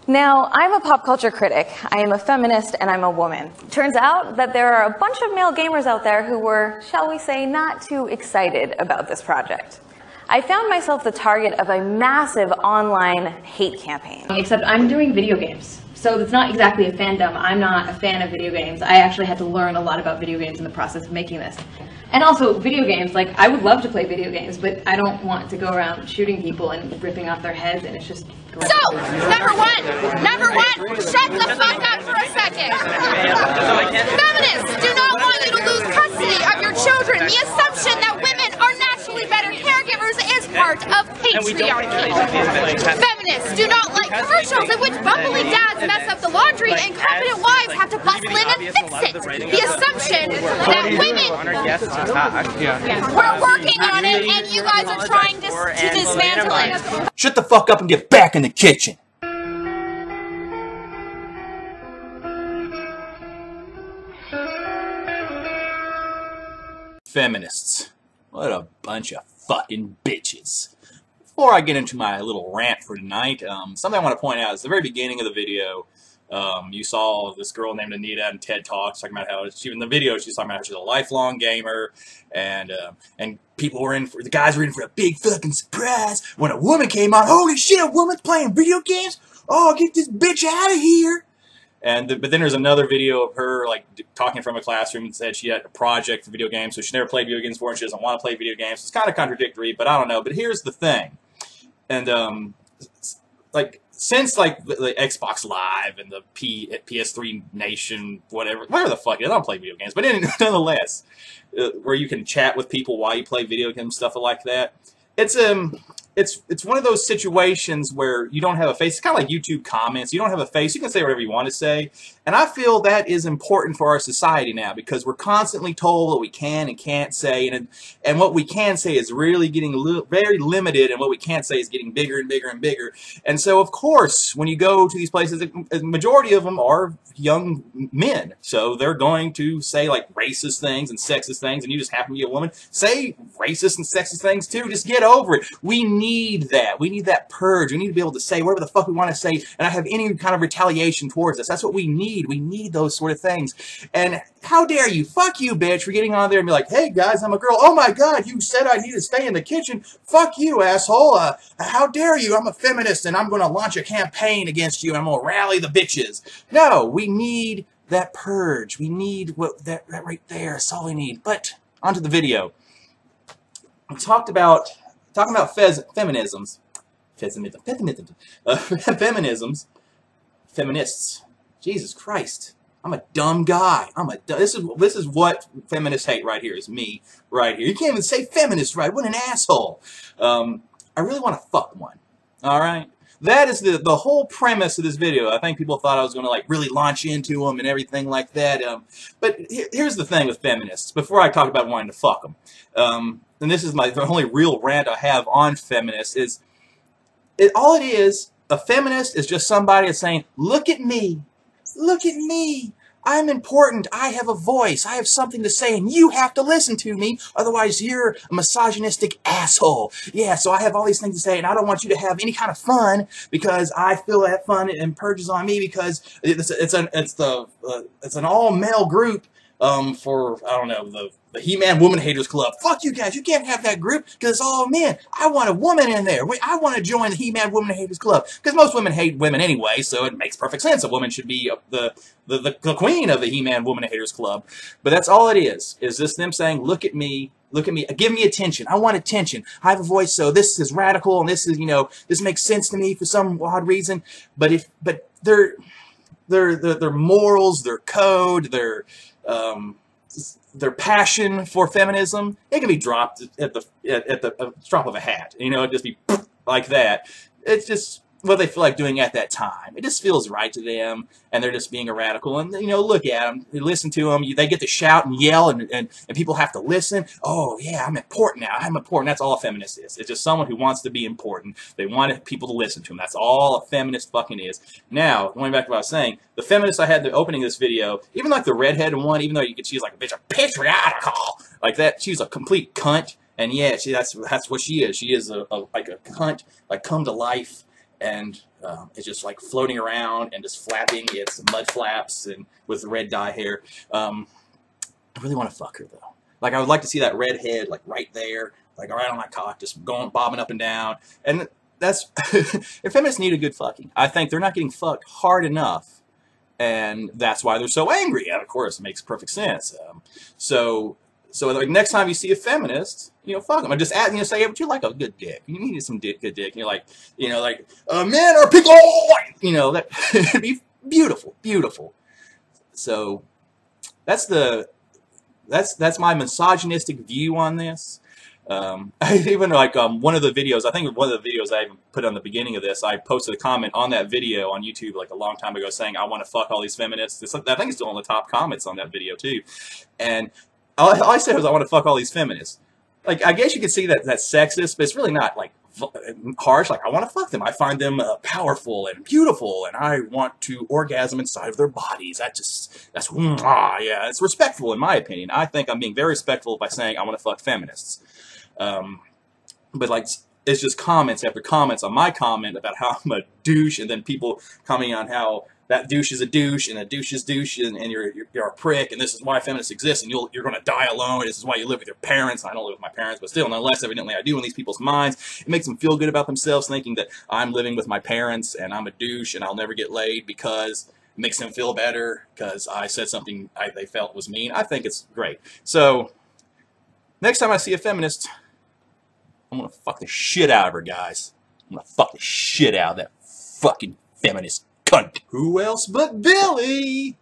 Now, I'm a pop culture critic, I am a feminist, and I'm a woman. Turns out that there are a bunch of male gamers out there who were, shall we say, not too excited about this project. I found myself the target of a massive online hate campaign. Except I'm doing video games, so it's not exactly a fandom. I'm not a fan of video games. I actually had to learn a lot about video games in the process of making this. And also, video games, like, I would love to play video games, but I don't want to go around shooting people and ripping off their heads, and it's just... So, number one, shut the fuck up for a second. Feminists do not want you to lose custody of your children. The assumption that women are naturally better caregivers is part of patriarchy. Feminists do not like commercials in which bumbling dads mess up the laundry and competent wives have to bustle in and fix it. The assumption that women... We're working on it, and you guys are trying to dismantle it. Shut the fuck up and get back in the kitchen. Feminists. What a bunch of fucking bitches. Before I get into my little rant for tonight, something I want to point out is the very beginning of the video. You saw this girl named Anita in TED Talks talking about how in the video she's talking about how she's a lifelong gamer, and people were in for, the guys were in for a big fucking surprise when a woman came on. Holy shit, a woman's playing video games? Oh, get this bitch out of here! But then there's another video of her like talking from a classroom and said she had a project for video games, so she never played video games before and she doesn't want to play video games. It's kind of contradictory, but I don't know. But here's the thing, and like. Since like the Xbox Live and the PS3 Nation, whatever the fuck, I don't play video games, but nonetheless, where you can chat with people while you play video games, stuff like that. It's one of those situations where you don't have a face. It's kind of like YouTube comments. You don't have a face. You can say whatever you want to say. And I feel that is important for our society now because we're constantly told what we can and can't say. And what we can say is really getting very limited, and what we can't say is getting bigger and bigger and bigger. And so, of course, when you go to these places, the majority of them are young men. So they're going to say, like, racist things and sexist things, and you just happen to be a woman. Say racist and sexist things, too. Just get over it. We need that. We need that purge. We need to be able to say whatever the fuck we want to say and not have any kind of retaliation towards us. That's what we need. We need those sort of things. And how dare you? Fuck you, bitch, for getting on there and be like, hey, guys, I'm a girl. Oh, my God, you said I need to stay in the kitchen. Fuck you, asshole. How dare you? I'm a feminist, and I'm going to launch a campaign against you, and I'm going to rally the bitches. No, we need that purge. We need that right there. That's all we need. But onto the video. We talking about feminisms. Feminists. Jesus Christ. I'm a dumb guy. This is what feminists hate right here, is me right here. You can't even say feminist right. What an asshole. I really want to fuck one. Alright? That is the whole premise of this video. I think people thought I was going to like really launch into them and everything like that. But here's the thing with feminists, before I talk about wanting to fuck them. And this is the only real rant I have on feminists, is all it is, a feminist is just somebody that's saying, look at me. Look at me. I'm important. I have a voice. I have something to say, and you have to listen to me. Otherwise, you're a misogynistic asshole. Yeah, so I have all these things to say, and I don't want you to have any kind of fun because I feel that fun and purges on me because it's an all-male group for, I don't know, the He-Man Woman Haters Club. Fuck you guys, you can't have that group because it's all men. I want a woman in there. I want to join the He-Man Woman Haters Club because most women hate women anyway, so it makes perfect sense. A woman should be the queen of the He-Man Woman Haters Club. But that's all it is this them saying, look at me, give me attention. I want attention. I have a voice, so this is radical, and this is, you know, this makes sense to me for some odd reason. But their morals, their code, their passion for feminism, it can be dropped at the drop of a hat. You know, it'd just be like that. It's just what they feel like doing at that time. It just feels right to them, and they're just being a radical. And, you know, look at them. You listen to them. They get to shout and yell, and people have to listen. Oh, yeah, I'm important now. I'm important. That's all a feminist is. It's just someone who wants to be important. They want people to listen to them. That's all a feminist fucking is. Now, going back to what I was saying, the feminist I had the opening of this video, even like the redheaded one, even though you could, she's like a bitch, a patriarchal, like that, she's a complete cunt. And yeah, that's what she is. She is like a cunt, like come to life. And It's just like floating around and just flapping its mud flaps and with red dye hair. I really want to fuck her though. Like I would like to see that red head like right there, like right on my cock, just going bobbing up and down. And that's if feminists need a good fucking. I think they're not getting fucked hard enough, and that's why they're so angry. And of course, it makes perfect sense. So like next time you see a feminist, fuck them. And just add, say, hey, would you like a good dick? You need some good dick. And you're like, men are pickle. That it'd be beautiful, beautiful. So that's my misogynistic view on this. Even like one of the videos, I think one of the videos I even put on the beginning of this, I posted a comment on that video on YouTube like a long time ago saying I want to fuck all these feminists. I think it's still on the top comments on that video too. And all I said was I want to fuck all these feminists. Like I guess you could see that's sexist, but it's really not like harsh. Like I want to fuck them. I find them powerful and beautiful, and I want to orgasm inside of their bodies. Yeah, it's respectful in my opinion. I think I'm being very respectful by saying I want to fuck feminists. But like it's just comments after comments on my comment about how I'm a douche, and then people commenting on how that douche is a douche, and a douche is douche, and you're a prick, and this is why feminists exist, and you're going to die alone, and this is why you live with your parents. I don't live with my parents, but still, nonetheless, evidently I do in these people's minds. It makes them feel good about themselves, thinking that I'm living with my parents, and I'm a douche, and I'll never get laid because it makes them feel better, because I said something they felt was mean. I think it's great. So, next time I see a feminist, I'm going to fuck the shit out of her, guys. I'm going to fuck the shit out of that fucking feminist cunt. Who else but Billy?